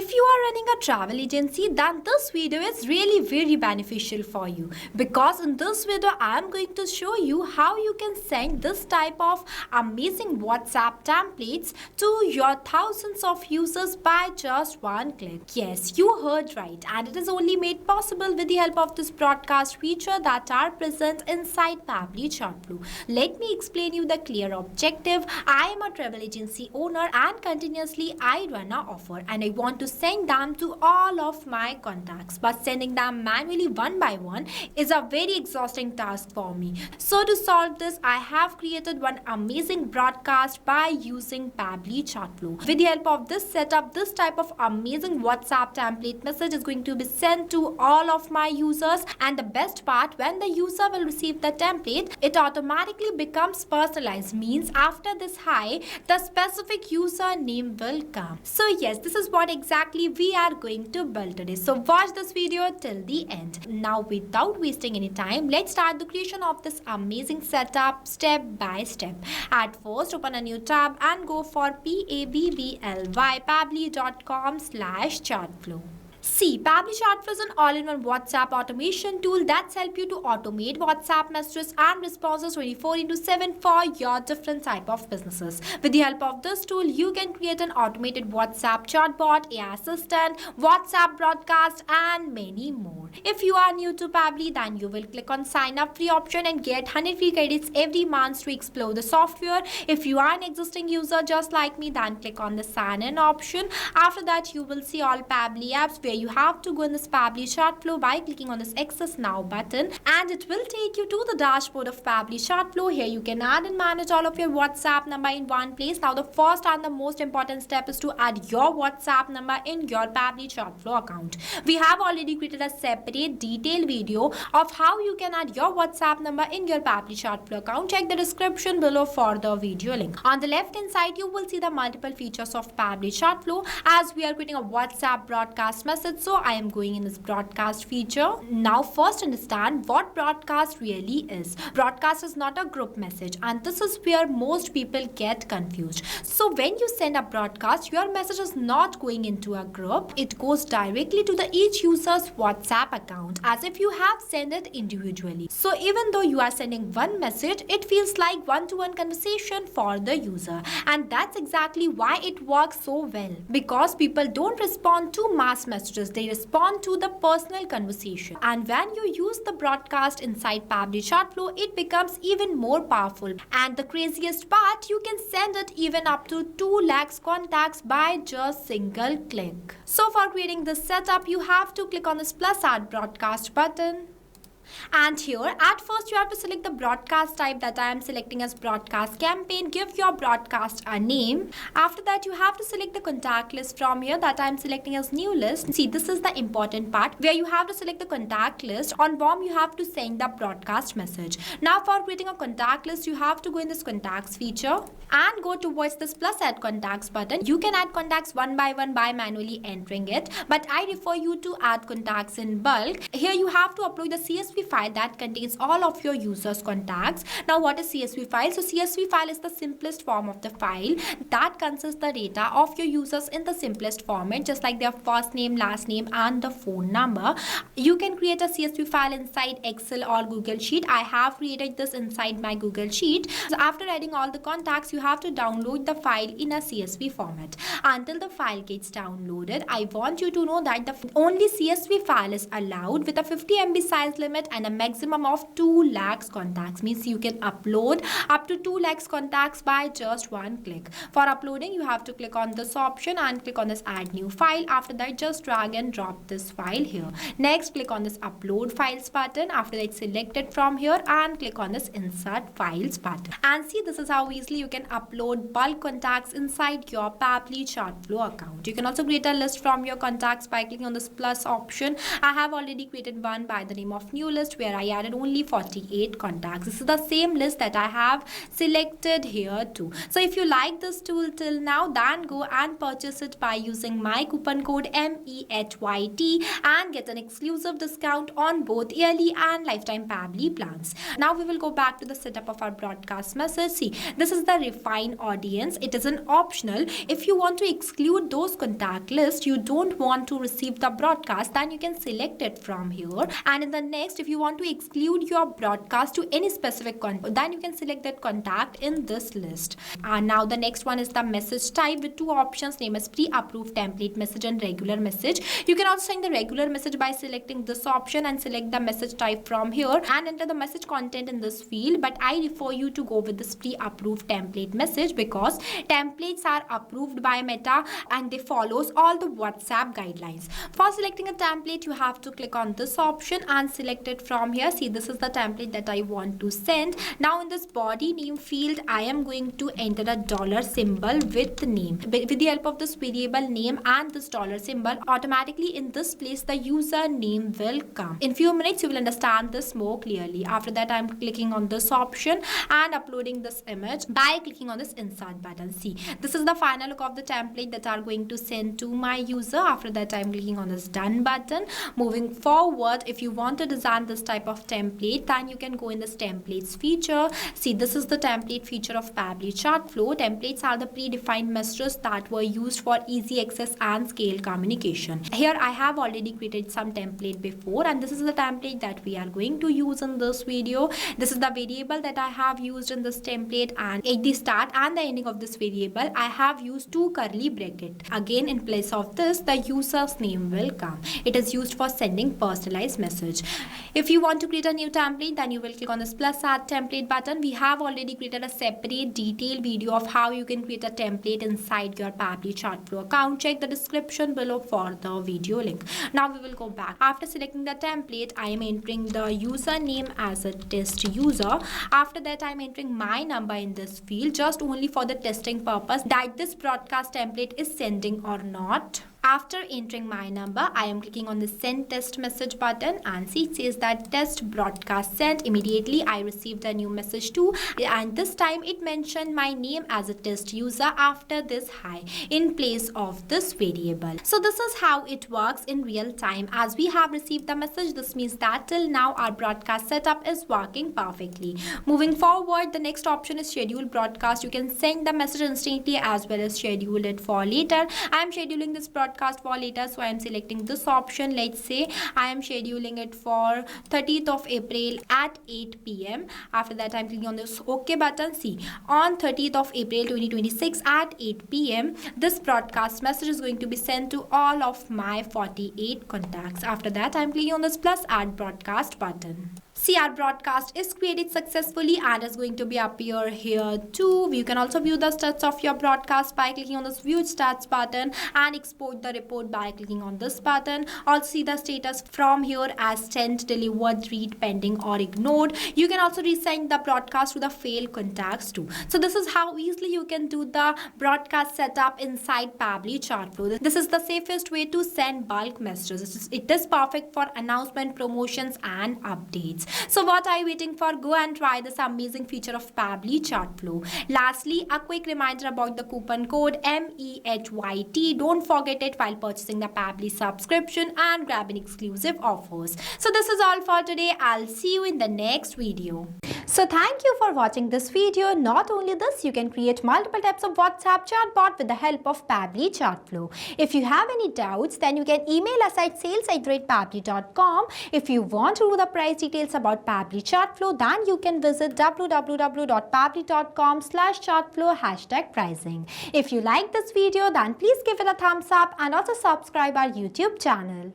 If you are running a travel agency, then this video is really very beneficial for you, because in this video I am going to show you how you can send this type of amazing WhatsApp templates to your thousands of users by just one click. Yes, you heard right, and it is only made possible with the help of this broadcast feature that are present inside Pabbly Chatflow. Let me explain you the clear objective. I am a travel agency owner and continuously I run an offer, and I want to send them to all of my contacts, but sending them manually one by one is a very exhausting task for me. So to solve this, I have created one amazing broadcast by using Pabbly Chatflow. With the help of this setup, this type of amazing WhatsApp template message is going to be sent to all of my users, and the best part, when the user will receive the template, it automatically becomes personalized, means after this hi, the specific user name will come. So yes, this is what exactly we are going to build today. So watch this video till the end. Now without wasting any time, let's start the creation of this amazing setup step by step. At first, open a new tab and go for pabbly.com/chatflow. See, Pabbly Chatflow is an all-in-one WhatsApp automation tool that's help you to automate WhatsApp messages and responses 24/7 for your different type of businesses. With the help of this tool, you can create an automated WhatsApp chatbot, AI assistant, WhatsApp broadcast, and many more. If you are new to Pabbly, then you will click on sign up free option and get 100 free credits every month to explore the software. If you are an existing user just like me, then click on the sign in option. After that, you will see all Pabbly apps, where you have to go in this Pabbly Chatflow by clicking on this Access Now button, and it will take you to the dashboard of Pabbly Chatflow. Here you can add and manage all of your WhatsApp number in one place. Now the first and the most important step is to add your WhatsApp number in your Pabbly Chatflow account. We have already created a separate detailed video of how you can add your WhatsApp number in your Pabbly Chatflow account. Check the description below for the video link. On the left hand side, you will see the multiple features of Pabbly Chatflow, as we are creating a WhatsApp broadcast message. So I am going in this broadcast feature. Now first understand what broadcast really is. Broadcast is not a group message, and this is where most people get confused. So when you send a broadcast, your message is not going into a group. It goes directly to the each user's WhatsApp account, as if you have sent it individually. So even though you are sending one message, it feels like one-to-one conversation for the user, and that's exactly why it works so well, because people don't respond to mass messages. They respond to the personal conversation. And when you use the broadcast inside Pabbly Chatflow, it becomes even more powerful. And the craziest part, you can send it even up to 2 lakhs contacts by just single click. So for creating this setup, you have to click on this plus add broadcast button. And here, at first, you have to select the broadcast type that I am selecting as broadcast campaign. Give your broadcast a name. After that, you have to select the contact list from here that I am selecting as new list. See, this is the important part, where you have to select the contact list on whom you have to send the broadcast message. Now for creating a contact list, you have to go in this contacts feature and go towards this plus add contacts button. You can add contacts one by one by manually entering it, but I refer you to add contacts in bulk. Here you have to upload the CSV file that contains all of your users' contacts. Now what is CSV file? So CSV file is the simplest form of the file that consists the data of your users in the simplest format, just like their first name, last name, and the phone number. You can create a CSV file inside Excel or Google Sheet. I have created this inside my Google Sheet. So after adding all the contacts, you have to download the file in a CSV format. Until the file gets downloaded, I want you to know that the only CSV file is allowed with a 50 MB size limit and a maximum of 2 lakhs contacts, means you can upload up to 2 lakhs contacts by just one click. For uploading, you have to click on this option and click on this add new file. After that, just drag and drop this file here. Next, click on this upload files button. After that, select it from here and click on this insert files button. And see, this is how easily you can upload bulk contacts inside your Pabbly Chatflow account. You can also create a list from your contacts by clicking on this plus option. I have already created one by the name of new list where I added only 48 contacts. This is the same list that I have selected here too. So if you like this tool till now, then go and purchase it by using my coupon code MEHYT and get an exclusive discount on both yearly and lifetime Pabbly plans. Now we will go back to the setup of our broadcast message. See, this is the refine audience. It is an optional. If you want to exclude those contact lists, you don't want to receive the broadcast, then you can select it from here. And in the next, if you want to exclude your broadcast to any specific contact, then you can select that contact in this list. And now the next one is the message type with two options, name as pre-approved template message and regular message. You can also send the regular message by selecting this option and select the message type from here and enter the message content in this field. But I refer you to go with this pre-approved template message because templates are approved by Meta and they follows all the WhatsApp guidelines. For selecting a template, you have to click on this option and select it from here. See, this is the template that I want to send. Now in this body name field, I am going to enter a dollar symbol with the name. With the help of this variable name and this dollar symbol, automatically in this place the user name will come. In few minutes you will understand this more clearly. After that, I am clicking on this option and uploading this image by clicking on this insert button. See, this is the final look of the template that are going to send to my user. After that, I am clicking on this done button. Moving forward, if you want to design this type of template, then you can go in this templates feature. See, this is the template feature of Pabbly Chatflow. Templates are the predefined messages that were used for easy access and scale communication. Here I have already created some template before, and this is the template that we are going to use in this video. This is the variable that I have used in this template, and at the start and the ending of this variable I have used two curly brackets. Again, in place of this, the user's name will come. It is used for sending personalized message. If you want to create a new template, then you will click on this plus add template button. We have already created a separate detailed video of how you can create a template inside your Pabbly Chatflow account. Check the description below for the video link. Now we will go back. After selecting the template, I am entering the username as a test user. After that, I am entering my number in this field just only for the testing purpose that this broadcast template is sending or not. After entering my number, I am clicking on the send test message button, and see, it says that test broadcast sent. Immediately I received a new message too, and this time it mentioned my name as a test user after this hi in place of this variable. So this is how it works in real time. As we have received the message, this means that till now our broadcast setup is working perfectly. Moving forward, the next option is schedule broadcast. You can send the message instantly as well as schedule it for later. I am scheduling this broadcast for later, so I am selecting this option. Let's say I am scheduling it for 30th of April at 8 p.m. After that, I am clicking on this OK button. See, on 30th of April 2026 at 8 p.m. this broadcast message is going to be sent to all of my 48 contacts. After that, I am clicking on this plus add broadcast button. See, our broadcast is created successfully and is going to be appear here too. You can also view the stats of your broadcast by clicking on this view stats button and export the report by clicking on this button. Also see the status from here as sent, delivered, read, pending or ignored. You can also resend the broadcast to the failed contacts too. So this is how easily you can do the broadcast setup inside Pabbly Chatflow. This is the safest way to send bulk messages. It is perfect for announcement, promotions and updates. So what are you waiting for? Go and try this amazing feature of Pabbly Chatflow. Lastly, a quick reminder about the coupon code MEHYT. Don't forget it while purchasing the Pabbly subscription and grabbing exclusive offers. So this is all for today. I'll see you in the next video. So thank you for watching this video. Not only this, you can create multiple types of WhatsApp chatbot with the help of Pabbly Chatflow. If you have any doubts, then you can email us at sales@pabbly.com. If you want to know the price details about Pabbly Chatflow, then you can visit www.pabbly.com/chatflow #pricing. If you like this video, then please give it a thumbs up and also subscribe our YouTube channel.